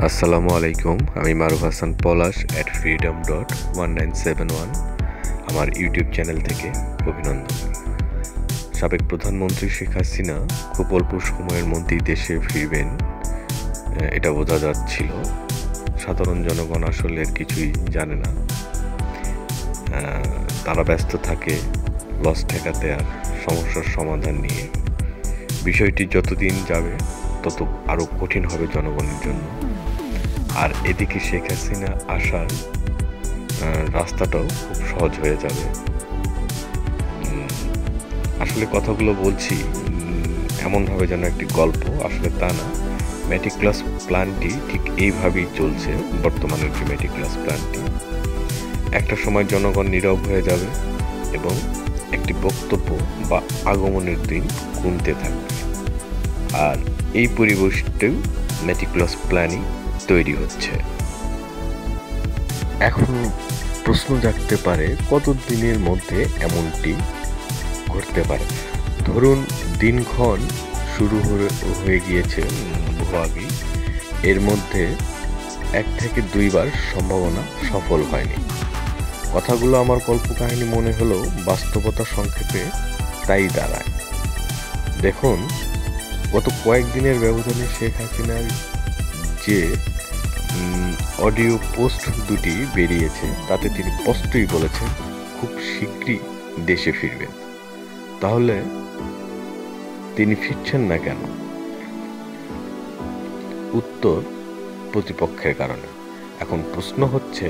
আসসালামু আলাইকুম। আমি মারুফ হাসান পলাশ @freedom.1971 আমার ইউটিউব চ্যানেল থেকে অভিনন্দন। সাবেক প্রধানমন্ত্রী শেখ হাসিনা খুব অল্প সময়ের মধ্যেই দেশে ফিরবেন, এটা বোঝা যাচ্ছিল। সাধারণ জনগণ আসলে এর কিছুই জানে না। তারা ব্যস্ত থাকে লস ঠেকাতে আর সমস্যার সমাধান নিয়ে। বিষয়টি যতদিন যাবে তত আরও কঠিন হবে জনগণের জন্য। আর এদিকে শেখ হাসিনা আসার রাস্তাটাও খুব সহজ হয়ে যাবে। আসলে কথাগুলো বলছি এমনভাবে যেন একটি গল্প, আসলে তা না। মেটিকুলাস প্ল্যানটি ঠিক এইভাবেই চলছে। বর্তমানের যে মেটিকুলাস প্ল্যানটি, একটা সময় জনগণ নীরব হয়ে যাবে এবং একটি বক্তব্য বা আগমনের দিন গুনতে থাকবে। আর এই পরিবেশটাও মেটিকুলাস প্ল্যানই তৈরি হচ্ছে। এখন প্রশ্ন জাগতে পারে, কত দিনের মধ্যে এমনটি ঘটতে পারে? ধরুন দিনক্ষণ শুরু হয়ে গিয়েছে বহু আগেই, এর মধ্যে 1 থেকে 2 বার সম্ভাবনা সফল হয়নি। কথাগুলো আমার কল্পকাহিনী মনে হলেও বাস্তবতা সংক্ষেপে তাই দাঁড়ায়। দেখুন, গত কয়েকদিনের ব্যবধানে শেখ হাসিনার যে অডিও পোস্ট দুটি বেরিয়েছে, তাতে তিনি স্পষ্টই বলেছেন খুব শীঘ্রই দেশে ফিরবেন। তাহলে তিনি ফিরছেন না কেন? উত্তর, প্রতিপক্ষের কারণে। এখন প্রশ্ন হচ্ছে,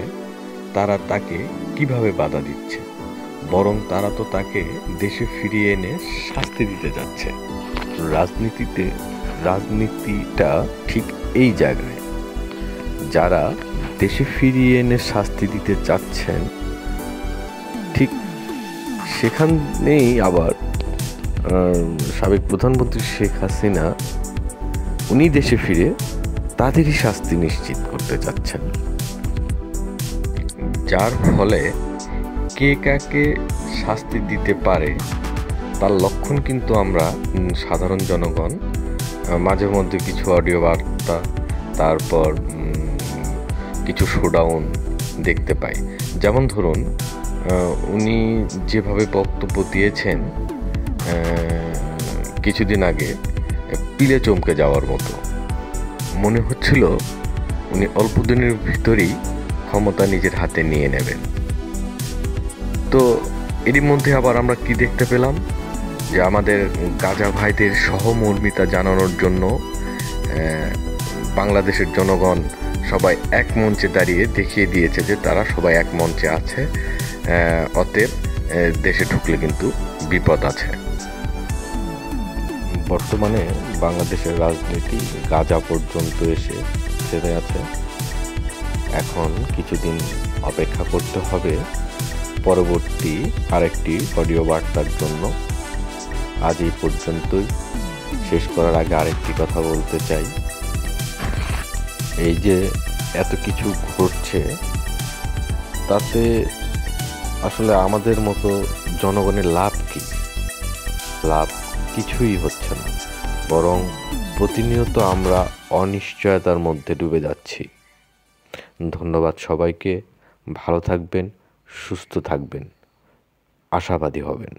তারা তাকে কিভাবে বাধা দিচ্ছে? বরং তারা তো তাকে দেশে ফিরিয়ে এনে শাস্তি দিতে যাচ্ছে। রাজনীতিটা ঠিক এই জায়গায়। যারা দেশে ফিরিয়ে এনে শাস্তি দিতে চাচ্ছেন, ঠিক সেখানেই আবার সাবেক প্রধানমন্ত্রী শেখ হাসিনা উনি দেশে ফিরে তাদেরই শাস্তি নিশ্চিত করতে চাচ্ছেন। যার ফলে কে কাকে শাস্তি দিতে পারে তার লক্ষণ কিন্তু আমরা সাধারণ জনগণ মাঝে মধ্যে কিছু অডিও বার্তা, তারপর কিছু শোডাউন দেখতে পাই। যেমন ধরুন, উনি যেভাবে বক্তব্য দিয়েছেন কিছুদিন আগে, পিলে চমকে যাওয়ার মতো মনে হচ্ছিল উনি অল্প দিনের ভিতরেই ক্ষমতা নিজের হাতে নিয়ে নেবেন। তো এরই মধ্যে আবার আমরা কি দেখতে পেলাম, যে আমাদের গাজা ভাইদের সহমর্মিতা জানানোর জন্য বাংলাদেশের জনগণ সবাই এক মঞ্চে দাঁড়িয়ে দেখিয়ে দিয়েছে যে তারা সবাই এক মঞ্চে আছে, অতএব দেশে ঢুকলে কিন্তু বিপদ আছে। বর্তমানে বাংলাদেশের রাজনীতি গাজা পর্যন্ত এসে থেমে আছে। এখন কিছুদিন অপেক্ষা করতে হবে পরবর্তী আরেকটি অডিও বার্তার জন্য। আজ এই পর্যন্তই। শেষ করার আগে আরেকটি কথা বলতে চাই, এই যে এত কিছু ঘটছে, তাতে আসলে আমাদের মতো জনগণের লাভ কি? লাভ কিছুই হচ্ছে না, বরং প্রতিনিয়ত আমরা অনিশ্চয়তার মধ্যে ডুবে যাচ্ছি। ধন্যবাদ সবাইকে। ভালো থাকবেন, সুস্থ থাকবেন, আশাবাদী হবেন।